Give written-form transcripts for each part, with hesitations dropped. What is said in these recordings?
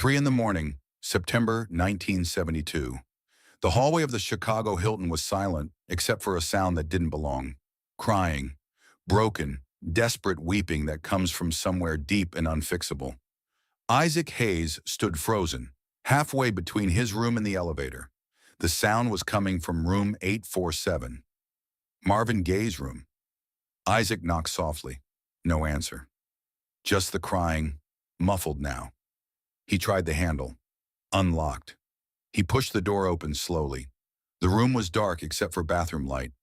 3 in the morning, September 1972. The hallway of the Chicago Hilton was silent, except for a sound that didn't belong. Crying, broken, desperate weeping that comes from somewhere deep and unfixable. Isaac Hayes stood frozen, halfway between his room and the elevator. The sound was coming from room 847. Marvin Gaye's room. Isaac knocked softly. No answer. Just the crying, muffled now. He tried the handle. Unlocked. He pushed the door open slowly. The room was dark except for bathroom light.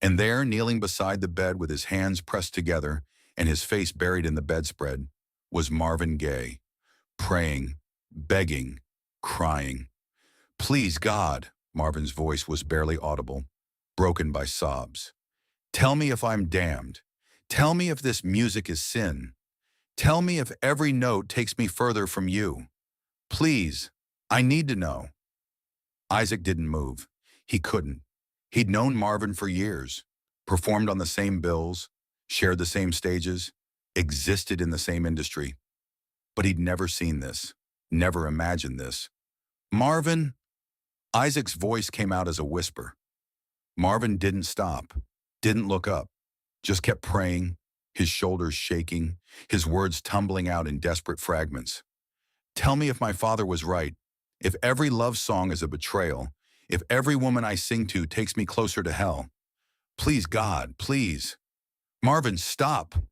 And there, kneeling beside the bed with his hands pressed together and his face buried in the bedspread, was Marvin Gaye, praying, begging, crying. "Please, God," Marvin's voice was barely audible, broken by sobs. "Tell me if I'm damned. Tell me if this music is sin. Tell me if every note takes me further from you. Please, I need to know." Isaac didn't move. He couldn't. He'd known Marvin for years, performed on the same bills, shared the same stages, existed in the same industry. But he'd never seen this, never imagined this. "Marvin?" Isaac's voice came out as a whisper. Marvin didn't stop, didn't look up, just kept praying, his shoulders shaking, his words tumbling out in desperate fragments. "Tell me if my father was right, if every love song is a betrayal, if every woman I sing to takes me closer to hell. Please, God, please." "Marvin, stop."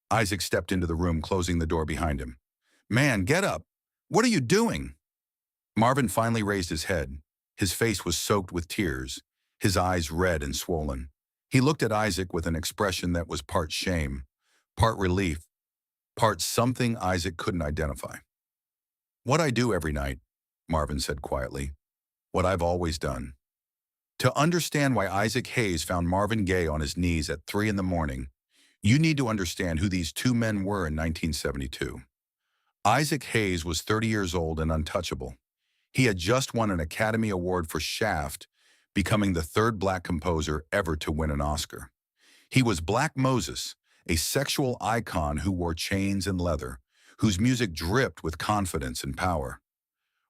Isaac stepped into the room, closing the door behind him. "Man, get up. What are you doing?" Marvin finally raised his head. His face was soaked with tears, his eyes red and swollen. He looked at Isaac with an expression that was part shame, part relief, part something Isaac couldn't identify. "What I do every night," Marvin said quietly. "What I've always done." To understand why Isaac Hayes found Marvin Gaye on his knees at 3 in the morning, you need to understand who these two men were in 1972. Isaac Hayes was 30 years old and untouchable. He had just won an Academy Award for Shaft, becoming the third black composer ever to win an Oscar. He was Black Moses, a sexual icon who wore chains and leather, whose music dripped with confidence and power.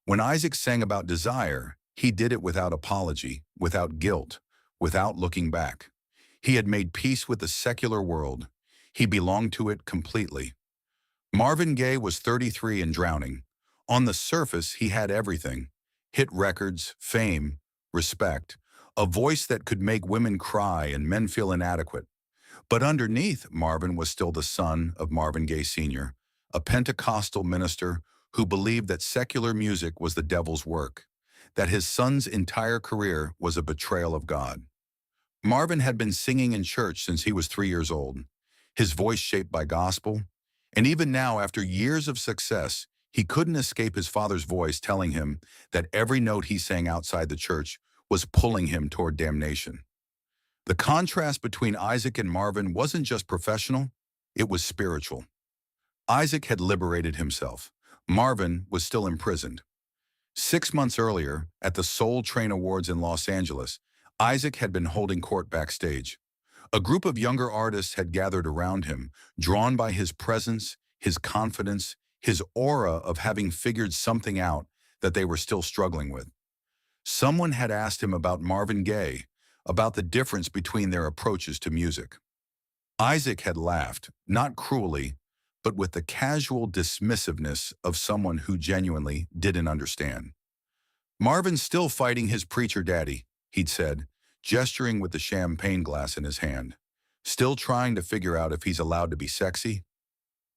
When Isaac sang about desire, he did it without apology, without guilt, without looking back. He had made peace with the secular world. He belonged to it completely. Marvin Gaye was 33 and drowning. On the surface, he had everything: hit records, fame, respect, a voice that could make women cry and men feel inadequate. But underneath, Marvin was still the son of Marvin Gaye Sr., a Pentecostal minister who believed that secular music was the devil's work, that his son's entire career was a betrayal of God. Marvin had been singing in church since he was 3 years old, his voice shaped by gospel, and even now, after years of success, he couldn't escape his father's voice telling him that every note he sang outside the church was pulling him toward damnation. The contrast between Isaac and Marvin wasn't just professional, it was spiritual. Isaac had liberated himself. Marvin was still imprisoned. 6 months earlier, at the Soul Train Awards in Los Angeles, Isaac had been holding court backstage. A group of younger artists had gathered around him, drawn by his presence, his confidence, his aura of having figured something out that they were still struggling with. Someone had asked him about Marvin Gaye, about the difference between their approaches to music. Isaac had laughed, not cruelly, but with the casual dismissiveness of someone who genuinely didn't understand. "Marvin's still fighting his preacher daddy," he'd said, gesturing with the champagne glass in his hand. "Still trying to figure out if he's allowed to be sexy.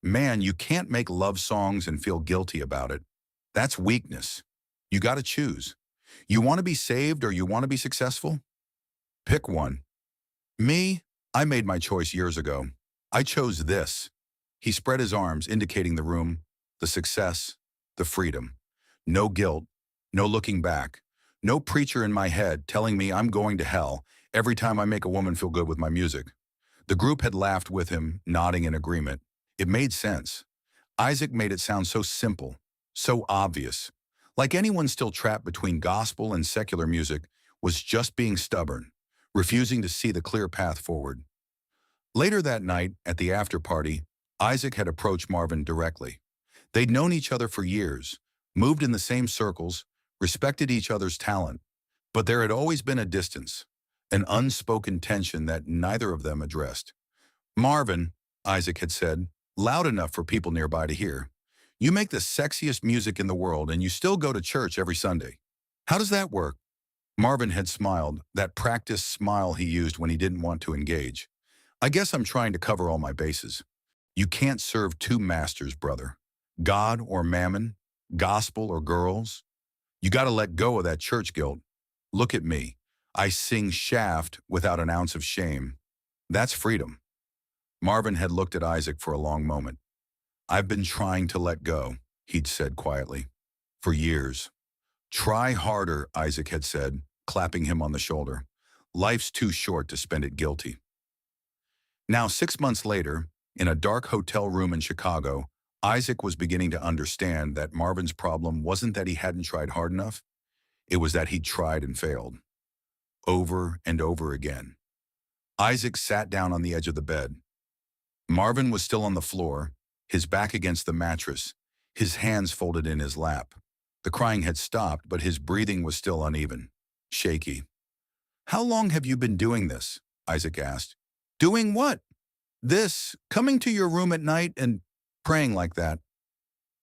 Man, you can't make love songs and feel guilty about it. That's weakness. You gotta choose. You want to be saved or you want to be successful? Pick one." "Me, I made my choice years ago. I chose this." He spread his arms, indicating the room, the success, the freedom. No guilt, no looking back, no preacher in my head telling me I'm going to hell every time I make a woman feel good with my music. The group had laughed with him, nodding in agreement. It made sense. Isaac made it sound so simple, so obvious, like anyone still trapped between gospel and secular music was just being stubborn, refusing to see the clear path forward. Later that night, at the after party, Isaac had approached Marvin directly. They'd known each other for years. moved in the same circles, respected each other's talent, but there had always been a distance, an unspoken tension that neither of them addressed. Marvin, Isaac had said, loud enough for people nearby to hear, you make the sexiest music in the world and you still go to church every Sunday. How does that work? Marvin had smiled, that practiced smile he used when he didn't want to engage. I guess I'm trying to cover all my bases. You can't serve two masters, brother. God or mammon, gospel or girls. You got to let go of that church guilt. Look at me. I sing Shaft without an ounce of shame. That's freedom. Marvin had looked at Isaac for a long moment. I've been trying to let go, he'd said quietly. For years. Try harder, Isaac had said, clapping him on the shoulder. Life's too short to spend it guilty. Now, 6 months later, in a dark hotel room in Chicago, Isaac was beginning to understand that Marvin's problem wasn't that he hadn't tried hard enough. It was that he'd tried and failed. Over and over again. Isaac sat down on the edge of the bed. Marvin was still on the floor, his back against the mattress, his hands folded in his lap. The crying had stopped, but his breathing was still uneven, shaky. How long have you been doing this? Isaac asked. Doing what? This, coming to your room at night and praying like that.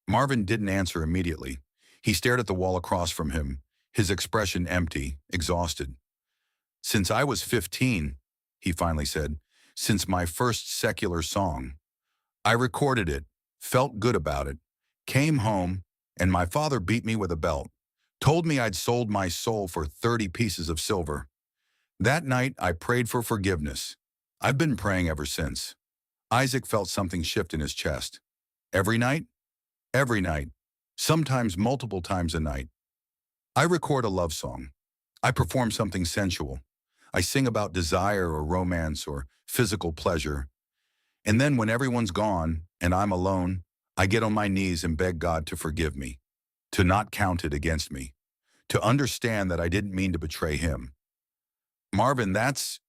Marvin didn't answer immediately. He stared at the wall across from him, his expression empty, exhausted. Since I was 15, he finally said, since my first secular song. I recorded it, felt good about it, came home, and my father beat me with a belt, told me I'd sold my soul for 30 pieces of silver. That night, I prayed for forgiveness. I've been praying ever since. Isaac felt something shift in his chest. Every night? Every night. Sometimes multiple times a night. I record a love song. I perform something sensual. I sing about desire or romance or physical pleasure. And then when everyone's gone and I'm alone, I get on my knees and beg God to forgive me, to not count it against me, to understand that I didn't mean to betray him. Marvin, that's...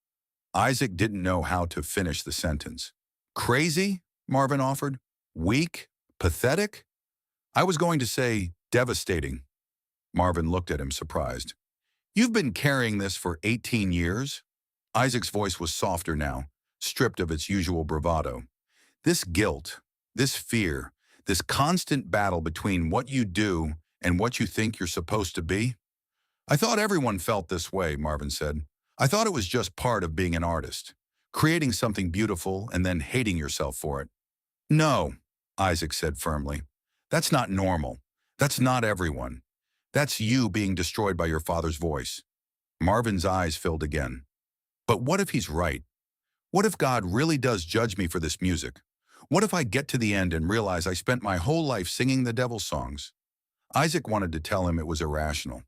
Isaac didn't know how to finish the sentence. Crazy? Marvin offered. Weak? Pathetic? I was going to say devastating. Marvin looked at him surprised. You've been carrying this for 18 years? Isaac's voice was softer now, stripped of its usual bravado. This guilt, this fear, this constant battle between what you do and what you think you're supposed to be? I thought everyone felt this way, Marvin said. I thought it was just part of being an artist, creating something beautiful and then hating yourself for it. No, Isaac said firmly. That's not normal. That's not everyone. That's you being destroyed by your father's voice. Marvin's eyes filled again. But what if he's right? What if God really does judge me for this music? What if I get to the end and realize I spent my whole life singing the devil's songs? Isaac wanted to tell him it was irrational,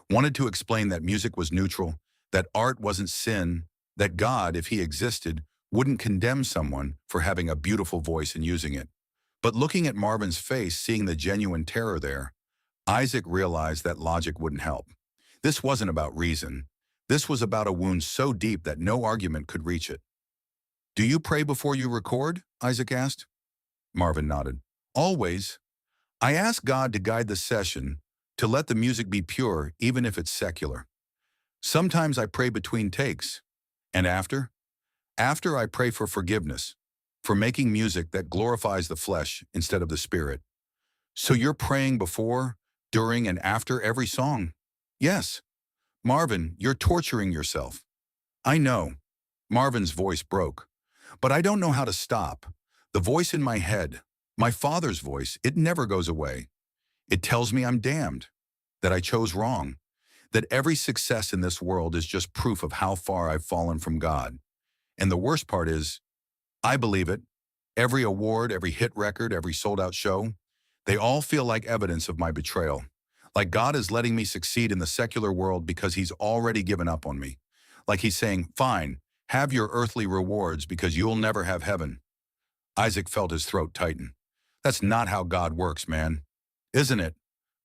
wanted to explain that music was neutral, that art wasn't sin, that God, if he existed, wouldn't condemn someone for having a beautiful voice and using it. But looking at Marvin's face, seeing the genuine terror there, Isaac realized that logic wouldn't help. This wasn't about reason. This was about a wound so deep that no argument could reach it. Do you pray before you record? Isaac asked. Marvin nodded. Always. I ask God to guide the session, to let the music be pure, even if it's secular. Sometimes I pray between takes. And after? After I pray for forgiveness, for making music that glorifies the flesh instead of the spirit. So you're praying before, during, and after every song? Yes. Marvin, you're torturing yourself. I know. Marvin's voice broke. But I don't know how to stop. The voice in my head, my father's voice, it never goes away. It tells me I'm damned, that I chose wrong, that every success in this world is just proof of how far I've fallen from God. And the worst part is, I believe it. Every award, every hit record, every sold-out show, they all feel like evidence of my betrayal. Like God is letting me succeed in the secular world because he's already given up on me. Like he's saying, fine, have your earthly rewards because you'll never have heaven. Isaac felt his throat tighten. That's not how God works, man. Isn't it?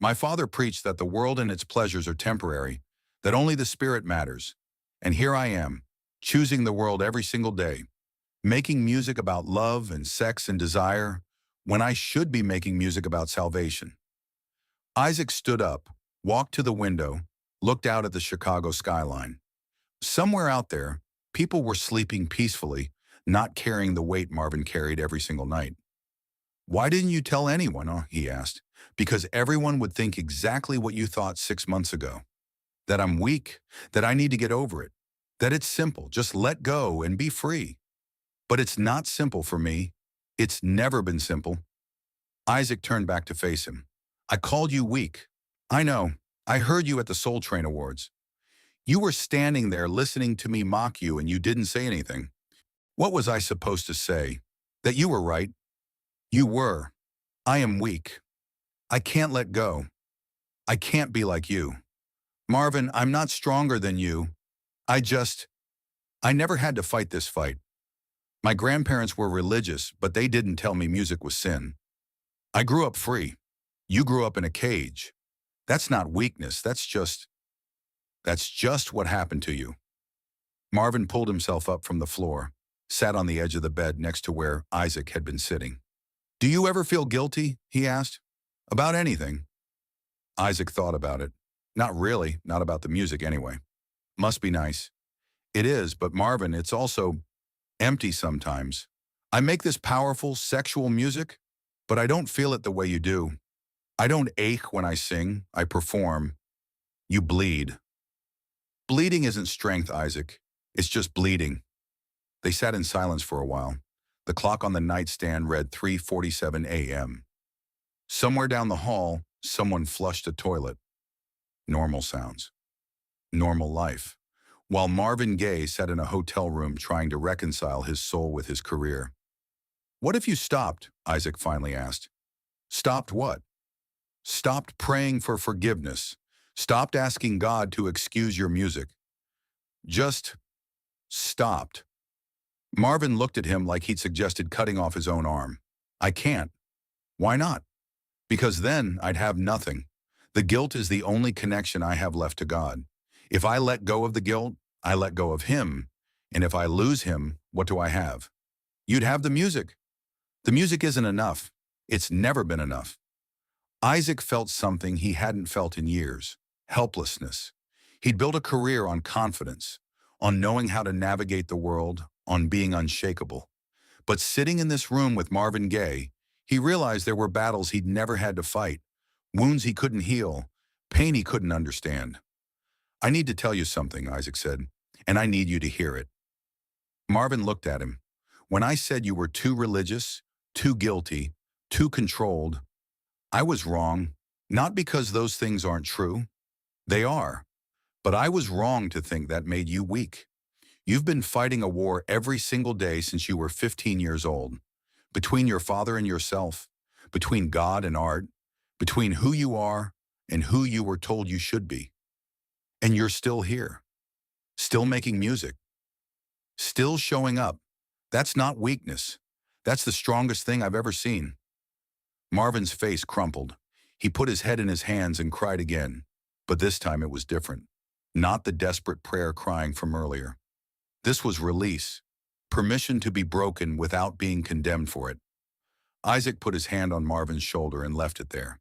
My father preached that the world and its pleasures are temporary, that only the spirit matters. And here I am, choosing the world every single day, making music about love and sex and desire when I should be making music about salvation. Isaac stood up, walked to the window, looked out at the Chicago skyline. Somewhere out there, people were sleeping peacefully, not carrying the weight Marvin carried every single night. "Why didn't you tell anyone?" He asked. "Because everyone would think exactly what you thought 6 months ago. That I'm weak, that I need to get over it, that it's simple, just let go and be free. But it's not simple for me. It's never been simple." Isaac turned back to face him. "I called you weak. I know. I heard you at the Soul Train Awards. You were standing there listening to me mock you and you didn't say anything. What was I supposed to say? That you were right? You were. I am weak. I can't let go. I can't be like you. Marvin, I'm not stronger than you. I never had to fight this fight. My grandparents were religious, but they didn't tell me music was sin. I grew up free. You grew up in a cage. That's not weakness, that's just what happened to you." Marvin pulled himself up from the floor, sat on the edge of the bed next to where Isaac had been sitting. "Do you ever feel guilty?" he asked. "About anything?" Isaac thought about it. "Not really, not about the music anyway. Must be nice." "It is, but Marvin, it's also empty sometimes. I make this powerful, sexual music, but I don't feel it the way you do. I don't ache when I sing, I perform. You bleed." "Bleeding isn't strength, Isaac. It's just bleeding." They sat in silence for a while. The clock on the nightstand read 3:47 a.m. Somewhere down the hall, someone flushed a toilet. Normal sounds. Normal life. While Marvin Gaye sat in a hotel room trying to reconcile his soul with his career. "What if you stopped?" Isaac finally asked. "Stopped what?" "Stopped praying for forgiveness. Stopped asking God to excuse your music. Just stopped." Marvin looked at him like he'd suggested cutting off his own arm. "I can't." "Why not?" "Because then I'd have nothing. The guilt is the only connection I have left to God. If I let go of the guilt, I let go of Him. And if I lose Him, what do I have?" "You'd have the music." "The music isn't enough. It's never been enough." Isaac felt something he hadn't felt in years. Helplessness. He'd built a career on confidence, on knowing how to navigate the world, on being unshakable. But sitting in this room with Marvin Gaye, he realized there were battles he'd never had to fight, wounds he couldn't heal, pain he couldn't understand. "I need to tell you something," Isaac said, "and I need you to hear it." Marvin looked at him. "When I said you were too religious, too guilty, too controlled, I was wrong, not because those things aren't true. They are. But I was wrong to think that made you weak. You've been fighting a war every single day since you were 15 years old. Between your father and yourself, between God and art, between who you are and who you were told you should be. And you're still here, still making music, still showing up. That's not weakness. That's the strongest thing I've ever seen." Marvin's face crumpled. He put his head in his hands and cried again. But this time it was different. Not the desperate prayer crying from earlier. This was release. Permission to be broken without being condemned for it. Isaac put his hand on Marvin's shoulder and left it there.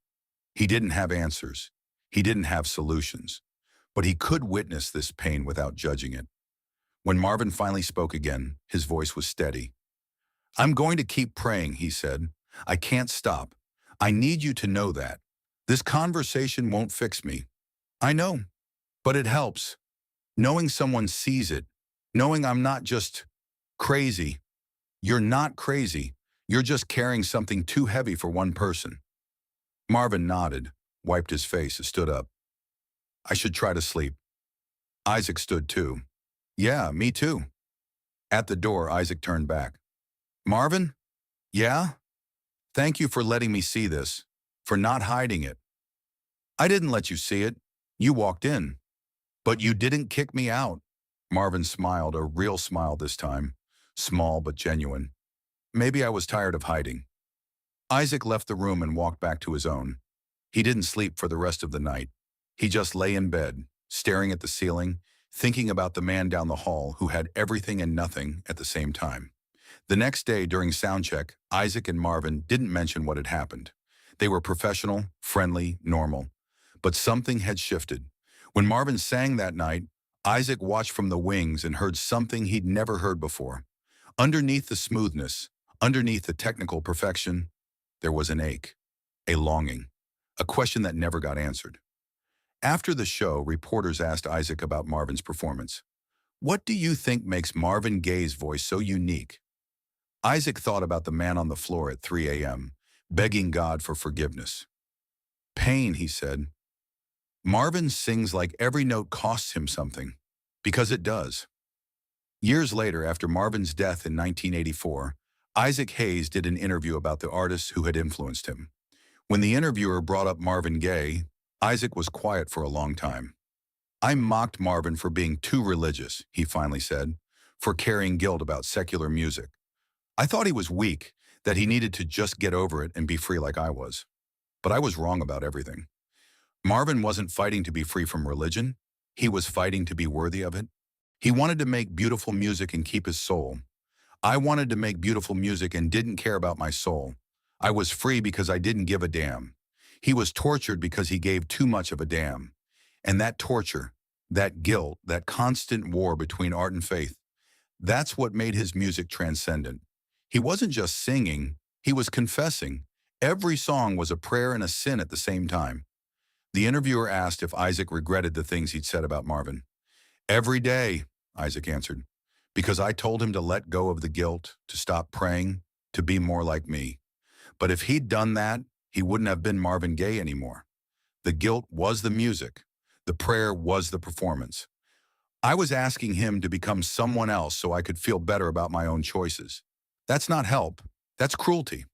He didn't have answers. He didn't have solutions. But he could witness this pain without judging it. When Marvin finally spoke again, his voice was steady. "I'm going to keep praying," he said. "I can't stop. I need you to know that. This conversation won't fix me. I know, but it helps. Knowing someone sees it, knowing I'm not just crazy. You're not crazy. You're just carrying something too heavy for one person." Marvin nodded, wiped his face, and stood up. "I should try to sleep." Isaac stood too. "Yeah, me too." At the door, Isaac turned back. "Marvin? Yeah? Thank you for letting me see this, for not hiding it." "I didn't let you see it. You walked in. But you didn't kick me out." Marvin smiled, a real smile this time, small but genuine. "Maybe I was tired of hiding." Isaac left the room and walked back to his own. He didn't sleep for the rest of the night. He just lay in bed, staring at the ceiling, thinking about the man down the hall who had everything and nothing at the same time. The next day during soundcheck, Isaac and Marvin didn't mention what had happened. They were professional, friendly, normal. But something had shifted. When Marvin sang that night, Isaac watched from the wings and heard something he'd never heard before. Underneath the smoothness, underneath the technical perfection, there was an ache, a longing, a question that never got answered. After the show, reporters asked Isaac about Marvin's performance. "What do you think makes Marvin Gaye's voice so unique?" Isaac thought about the man on the floor at 3 a.m., begging God for forgiveness. "Pain," he said. "Marvin sings like every note costs him something, because it does." Years later, after Marvin's death in 1984, Isaac Hayes did an interview about the artists who had influenced him. When the interviewer brought up Marvin Gaye, Isaac was quiet for a long time. "I mocked Marvin for being too religious," he finally said, "for carrying guilt about secular music. I thought he was weak, that he needed to just get over it and be free like I was. But I was wrong about everything. Marvin wasn't fighting to be free from religion. He was fighting to be worthy of it. He wanted to make beautiful music and keep his soul. I wanted to make beautiful music and didn't care about my soul. I was free because I didn't give a damn. He was tortured because he gave too much of a damn. And that torture, that guilt, that constant war between art and faith, that's what made his music transcendent. He wasn't just singing, he was confessing. Every song was a prayer and a sin at the same time." The interviewer asked if Isaac regretted the things he'd said about Marvin. "Every day," Isaac answered, "because I told him to let go of the guilt, to stop praying, to be more like me. But if he'd done that, he wouldn't have been Marvin Gaye anymore. The guilt was the music. The prayer was the performance. I was asking him to become someone else so I could feel better about my own choices. That's not help. That's cruelty."